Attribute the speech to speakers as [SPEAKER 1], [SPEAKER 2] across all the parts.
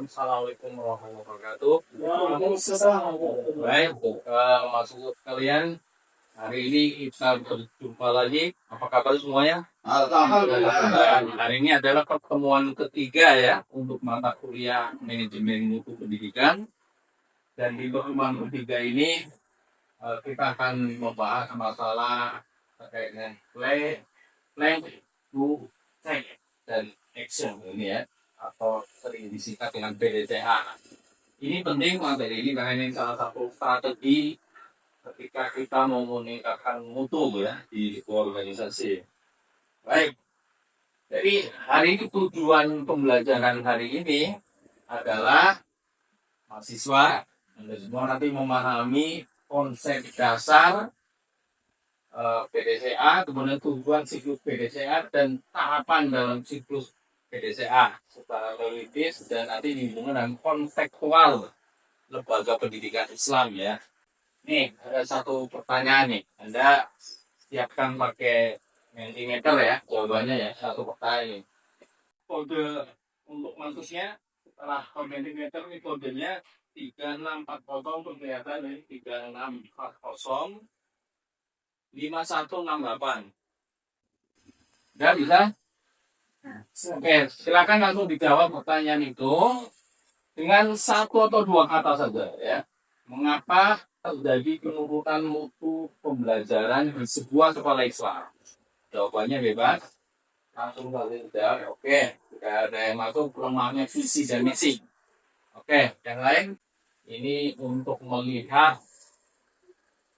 [SPEAKER 1] Assalamualaikum warahmatullahi wabarakatuh.
[SPEAKER 2] Waalaikumsalam.
[SPEAKER 1] Baik, masuk kalian. Hari ini kita berjumpa lagi. Apa kabar semuanya?
[SPEAKER 2] Alhamdulillah.
[SPEAKER 1] Hari ini adalah pertemuan ketiga ya untuk mata kuliah manajemen mutu pendidikan. Dan di pertemuan ketiga ini kita akan membahas masalah terkait dengan plan, do, check, dan action ini ya, atau sering disingkat dengan PDCA. Ini penting materi ini karena ini salah satu strategi ketika kita mau meningkatkan mutu ya di organisasi. Baik, jadi hari ini tujuan pembelajaran hari ini adalah mahasiswa Anda semua nanti memahami konsep dasar PDCA, kemudian tujuan siklus PDCA dan tahapan dalam siklus PDCA secara teoritis dan nanti dihubungkan dengan konseptual lembaga pendidikan Islam ya. Nih ada satu pertanyaan nih, Anda siapkan pakai mentimeter ya jawabannya ya, satu pertanyaan nih. Kode untuk masuknya setelah mentimeter ini kodenya 3640 tuh kelihatan nih, 3640 5168. Udah bisa? Oke, silakan langsung dijawab pertanyaan itu dengan satu atau dua kata saja ya. Mengapa terjadi penurunan mutu pembelajaran di sebuah sekolah Islam? Jawabannya bebas. Langsung saja. Oke, tidak ada yang masuk, lemahnya visi dan misi. Oke, yang lain ini untuk melihat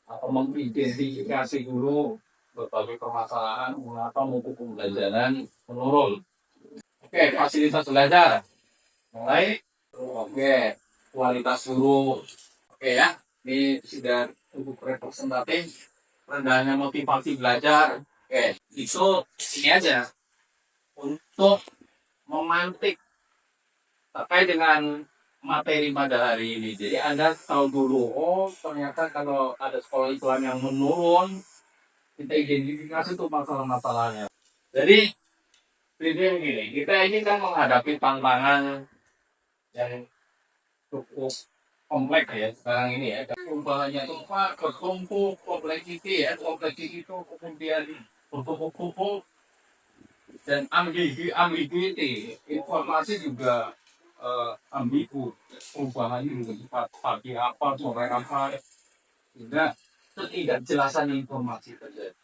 [SPEAKER 1] atau mengidentifikasi dulu berbagai permasalahan mengapa mutu pembelajaran menurun. Oke, fasilitas belajar. Mulai. Oke, kualitas guru. Oke ya, ini sudah cukup representatif. Rendahnya motivasi belajar. Oke, itu ini aja untuk memantik terkait dengan materi pada hari ini. Jadi Anda tahu dulu, oh ternyata kalau ada sekolah Islam yang menurun, kita identifikasi tuh masalah-masalahnya. Jadi begini, kita ini kan menghadapi tantangan yang cukup kompleks ya sekarang ini ya. Umpamanya itu Pak bertumpuk kompleksiti ya, kompleksiti itu kemudian bertumpuk-tumpuk dan ambiguity, informasi juga ambigu, perubahannya juga cepat, pagi apa, sore apa, sehingga ketidakjelasan informasi terjadi.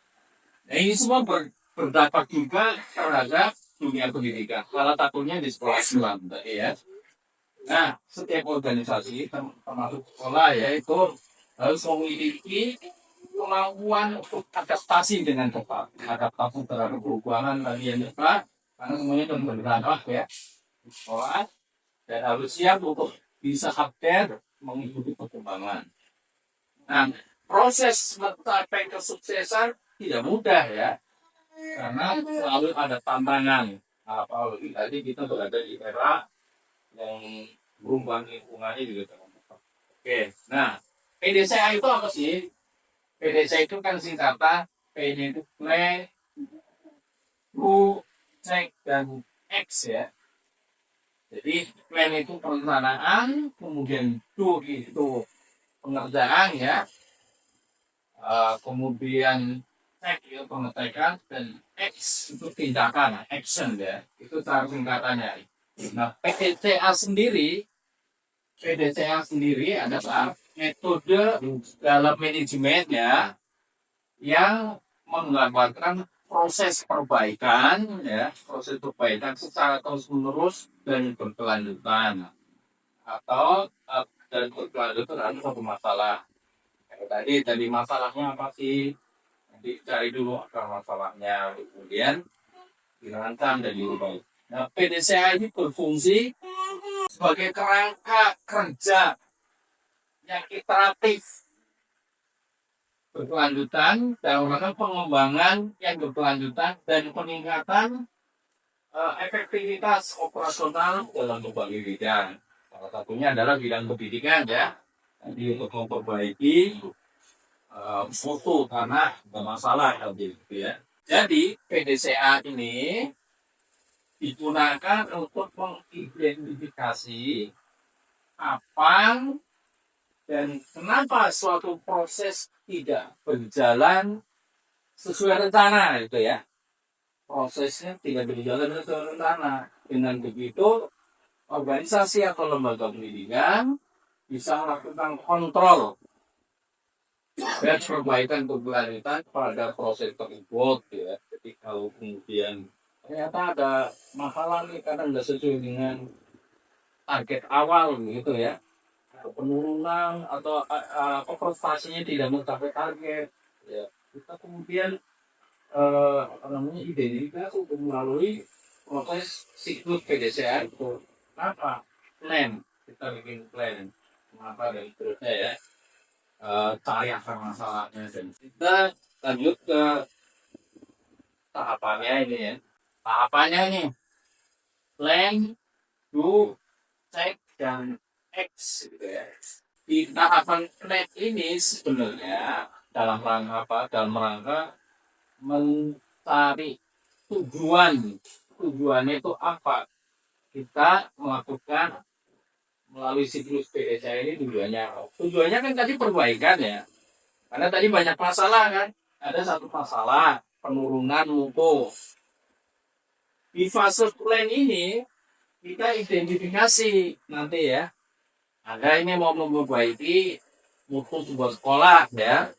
[SPEAKER 1] Nah ini semua berdampak juga terhadap dunia pendidikan. Salah satunya di sekolah Islam tadi ya. Nah, setiap organisasi termasuk sekolah ya itu harus memiliki kemampuan untuk adaptasi dengan cepat, adaptasi terhadap perubahan tadi yang cepat, karena semuanya itu berdampak ya di sekolah dan harus siap untuk bisa update mengikuti perkembangan. Nah, proses mencapai kesuksesan tidak mudah ya, karena selalu ada tantangan. Apalagi tadi kita berada di era yang berubah lingkungannya juga terlalu. Oke, nah PDCA itu apa sih? PDCA itu kan singkatan P-nya itu play, do, check, dan X ya. Jadi plan itu perencanaan, kemudian do itu pengerjaan ya, kemudian check itu pengecekan, dan X itu tindakan, action ya. Itu cara singkatannya. Nah, PDCA sendiri adalah metode dalam manajemen ya yang menggambarkan proses perbaikan ya, proses perbaikan secara terus menerus dan berkelanjutan atau dan berkelanjutan ada satu masalah. Tadi masalahnya apa sih? Nanti cari dulu akar masalahnya, kemudian dirancang dan diubah. Nah, PDCA ini berfungsi sebagai kerangka kerja yang iteratif berkelanjutan dalam rangka pengembangan yang berkelanjutan dan peningkatan efektivitas operasional dalam berbagai bidang. Salah satunya adalah bidang pendidikan ya. Jadi untuk memperbaiki mutu tanah bermasalah gitu ya. Jadi PDCA ini digunakan untuk mengidentifikasi kapan dan kenapa suatu proses tidak berjalan sesuai rencana itu ya. Prosesnya tidak berjalan sesuai rencana. Dengan begitu, organisasi atau lembaga pendidikan bisa melakukan kontrol dan perbaikan keberlanjutan pada proses tersebut ya. Jadi kalau kemudian ternyata ada masalah nih karena nggak sesuai dengan target awal gitu ya, atau penurunan atau prestasinya tidak mencapai target ya, kita kemudian apa namanya identifikasi untuk melalui proses siklus PDCA itu apa plan, kita bikin plan mengapa dan seterusnya ya. Cari akar masalahnya dan kita lanjut ke tahapannya ini ya. Tahapannya ini plan, do, check dan X gitu ya. Di tahapan plan ini sebenarnya dalam rangka apa? Dalam rangka mencari tujuan. Tujuannya itu apa? Kita melakukan melalui siklus PDCA ini tujuannya. Tujuannya kan tadi perbaikan ya. Karena tadi banyak masalah kan. Ada satu masalah penurunan mutu. Di fase plan ini kita identifikasi nanti ya. Anda ini mau memperbaiki mutu sebuah sekolah ya.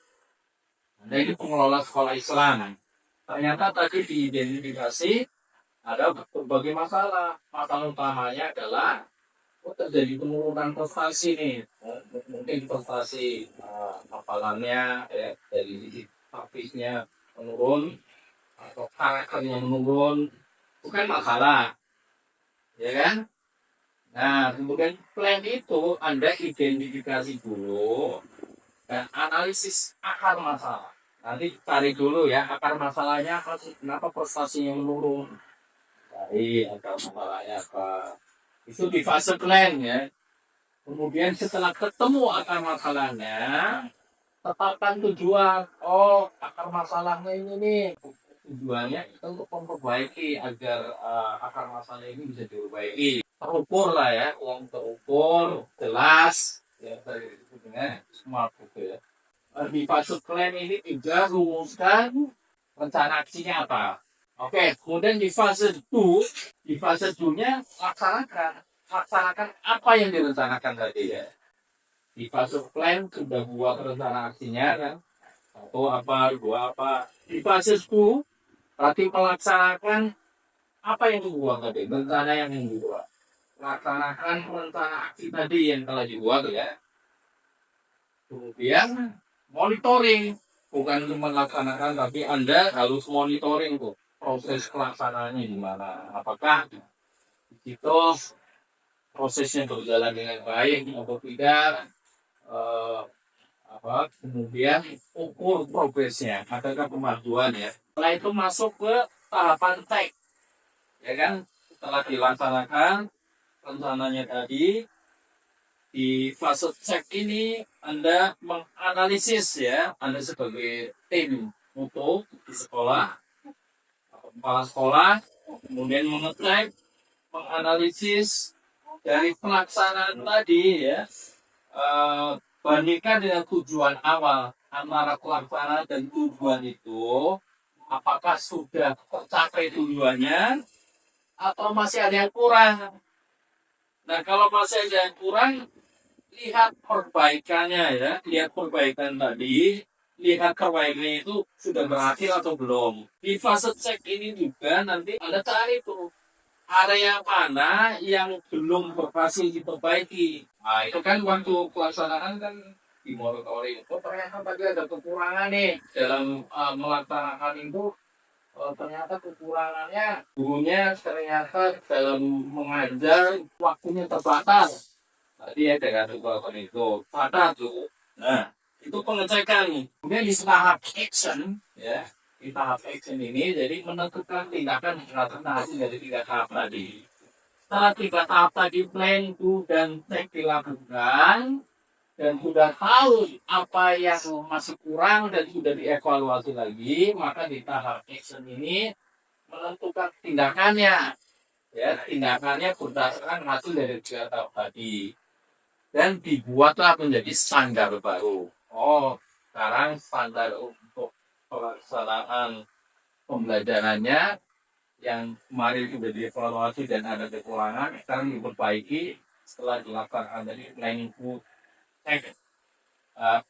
[SPEAKER 1] Anda ini pengelola sekolah Islam. Ternyata tadi diidentifikasi ada berbagai masalah. Masalah utamanya adalah terjadi penurunan prestasi nih. Mungkin prestasi hafalannya ya, dari sisi tapisnya menurun atau karakternya menurun, bukan masalah, ya kan? Nah, kemudian plan itu Anda identifikasi dulu dan analisis akar masalah. Nanti cari dulu ya akar masalahnya apa sih, kenapa prestasinya menurun. Cari akar masalahnya apa. Itu di fase plan ya. Kemudian setelah ketemu akar masalahnya, tetapkan tujuan. Oh, akar masalahnya ini nih. Tujuannya itu untuk memperbaiki agar akar masalah ini bisa diperbaiki. Terukur lah ya, uang terukur, jelas, ya tadi dengan smart gitu ya. Di fase plan ini juga rumuskan rencana aksinya apa. Oke, kemudian di fase 2, di fase 2-nya laksanakan apa yang direncanakan tadi ya. Di fase plan sudah buat rencana aksinya kan, satu apa, dua apa. Di fase 10 berarti melaksanakan apa yang dibuat tadi, rencana yang dibuat. Laksanakan rencana aksi tadi yang telah dibuat ya. Kemudian monitoring, bukan cuma laksanakan tapi Anda harus monitoring tuh proses pelaksanaannya gimana. Apakah itu prosesnya berjalan dengan baik atau tidak, kemudian ukur progresnya, adakah kemajuan ya. Setelah itu masuk ke tahapan cek, ya kan. Setelah dilaksanakan rencananya tadi, di fase cek ini Anda menganalisis ya, Anda sebagai tim mutu di sekolah, kepala sekolah, kemudian mengecek, menganalisis dari pelaksanaan tadi ya, bandingkan dengan tujuan awal antara pelaksanaan dan tujuan itu, apakah sudah tercapai tujuannya atau masih ada yang kurang. Nah, kalau masih ada yang kurang, lihat perbaikannya ya, lihat perbaikan tadi, lihat perbaikannya itu sudah berhasil atau belum. Di fase cek ini juga nanti Anda cari tuh area mana yang belum berhasil diperbaiki. Nah, itu kan waktu pelaksanaan kan di monitoring. Oh, ternyata tadi ada kekurangan nih dalam melaksanakan itu. Ternyata kekurangannya gurunya ternyata dalam mengajar waktunya terbatas. Tadi ya dengan kekurangan itu ada tuh. Nah, itu pengecekan. Kemudian di tahap action ya. Di tahap action ini jadi menentukan tindakan hasil dari 3 tahap tadi. Setelah 3 tahap tadi plan, do, dan check dilakukan dan sudah tahu apa yang masih kurang dan sudah dievaluasi lagi, maka di tahap action ini menentukan tindakannya. Ya, tindakannya berdasarkan hasil dari 3 tahap tadi. Dan dibuatlah menjadi standar baru. Oh, sekarang standar untuk pelaksanaan pembelajarannya yang kemarin sudah dievaluasi dan ada kekurangan, sekarang diperbaiki setelah dilakukan dari planning to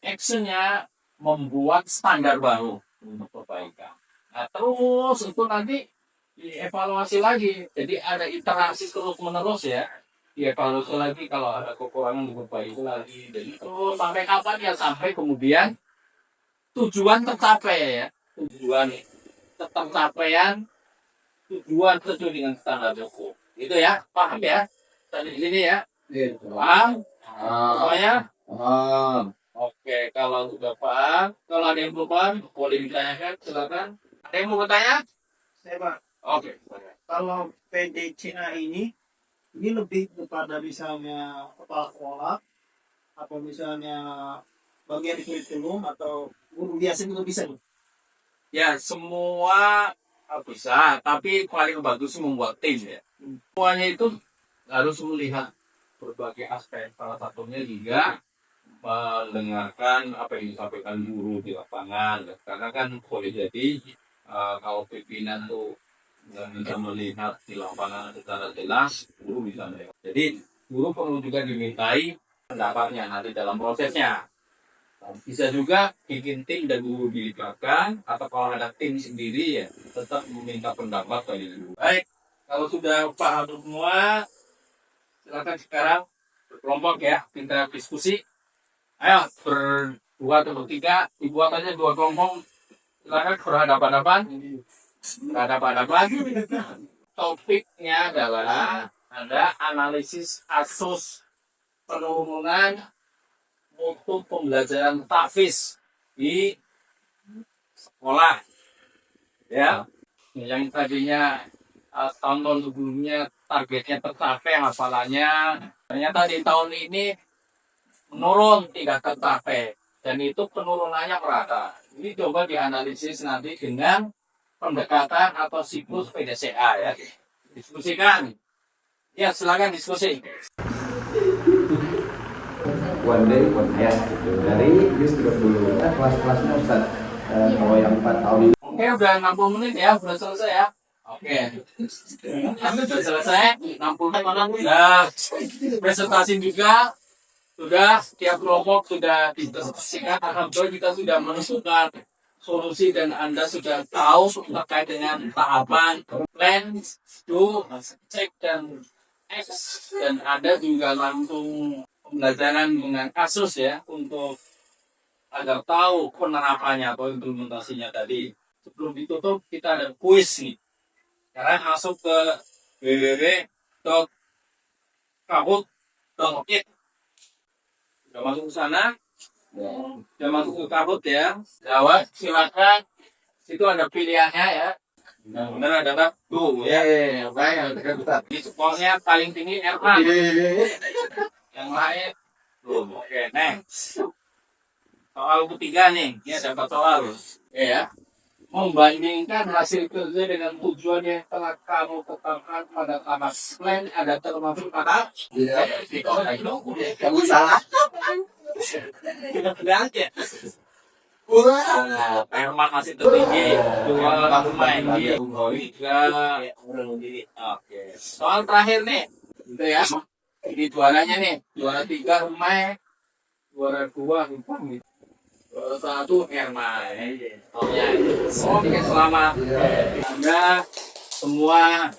[SPEAKER 1] actionnya membuat standar baru untuk perbaikan. Nah, terus itu nanti dievaluasi lagi. Jadi ada interaksi terus menerus ya. Dievaluasi lagi kalau ada kekurangan diperbaiki lagi. Jadi terus sampai kapan ya, sampai kemudian tujuan tercapai ya. Tujuan tercapaian tujuan sesuai dengan standar hukum. Itu ya, paham ya? Tadi sini ya. Paham? Pokoknya oke, kalau sudah paham, kalau ada yang belum paham, boleh ditanyakan, silakan. Ada yang mau bertanya?
[SPEAKER 2] Saya Pak,
[SPEAKER 1] Oke.
[SPEAKER 2] kalau PDCA ini lebih kepada misalnya kepala sekolah atau misalnya bagian kurikulum atau guru biasa juga bisa nih.
[SPEAKER 1] Ya, semua bisa, tapi paling bagus membuat tim ya. Semuanya itu harus melihat berbagai aspek. Salah satunya juga mendengarkan apa yang disampaikan guru di lapangan. Karena kan boleh jadi kalau pimpinan tuh nggak bisa melihat di lapangan secara jelas, guru bisa melihat. Jadi guru perlu juga dimintai pendapatnya nanti dalam prosesnya. Bisa juga bikin tim dan guru dilibatkan, atau kalau ada tim sendiri ya tetap meminta pendapat dari guru. Baik, kalau sudah paham semua, silakan sekarang berkelompok ya, kita diskusi. Ayo berdua atau bertiga, dibuat aja 2 kelompok. Silakan berhadapan-hadapan. Berhadapan-hadapan. Topiknya adalah ada analisis kasus penurunan mutu pembelajaran tahfiz di sekolah. Ya, yang tadinya tahun-tahun sebelumnya targetnya tercapai hafalannya, ternyata di tahun ini menurun, tidak tercapai, dan itu penurunannya merata. Ini coba dianalisis nanti dengan pendekatan atau siklus PDCA ya. Diskusikan. Ya, silakan diskusi.
[SPEAKER 3] One day ya gitu. Dari Yus 30 kelas-kelasnya Ustaz. Kalau yang 4 tahun ini
[SPEAKER 1] Oke, udah 60 menit ya, udah selesai ya. Oke. Sudah selesai, 60 menit sudah presentasi juga. Sudah, setiap kelompok sudah didiskusikan. Alhamdulillah kita sudah menentukan solusi dan Anda sudah tahu terkait dengan tahapan plan, do, check, dan X. Dan Anda juga langsung pembelajaran dengan kasus ya, untuk agar tahu penerapannya atau implementasinya tadi. Sebelum ditutup, kita ada kuis nih. Sekarang masuk ke www.kahoot.it. Sudah masuk ke sana, sudah masuk ke Kahoot ya. Jawab, silakan. Situ ada pilihannya ya. Benar ada tak? Tuh ya. Baik, di sekolahnya paling tinggi R4. Yang lain belum. Oke, next. Soal ketiga nih, ini ada 4 soal. Ya. Membandingkan hasil kerja dengan tujuan yang telah kamu tetapkan pada tahapan plan, ada termasuk kata
[SPEAKER 2] Kamu salah.
[SPEAKER 1] tidak aja. Herman masih tertinggi, 2 pemain di 3. Oke. Soal terakhir nih, gitu ya. Ini juaranya nih, juara 3 Rumai, juara 2 Rupang gitu. Juara 1 Herman. Oke, selamat. Anda semua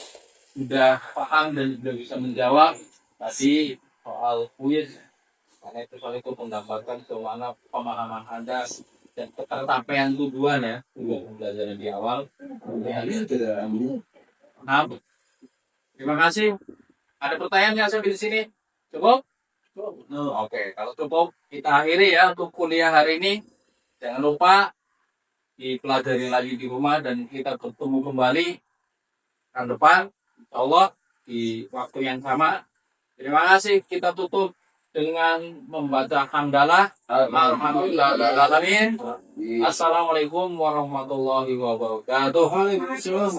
[SPEAKER 1] sudah paham dan sudah bisa menjawab tadi soal kuis. Karena itu mendapatkan kemana pemahaman Anda dan ketercapaian tujuan ya, untuk pembelajaran di awal. Nah, terima kasih. Ada pertanyaan yang sampai di sini? Cukup? Oke, kalau cukup kita akhiri ya untuk kuliah hari ini. Jangan lupa dipelajari lagi di rumah dan kita bertemu kembali tahun depan, insya Allah di waktu yang sama. Terima kasih. Kita tutup dengan membaca hamdalah. Alhamdulillahirobbilalamin. Assalamualaikum warahmatullahi wabarakatuh.
[SPEAKER 2] Waalaikumsalam.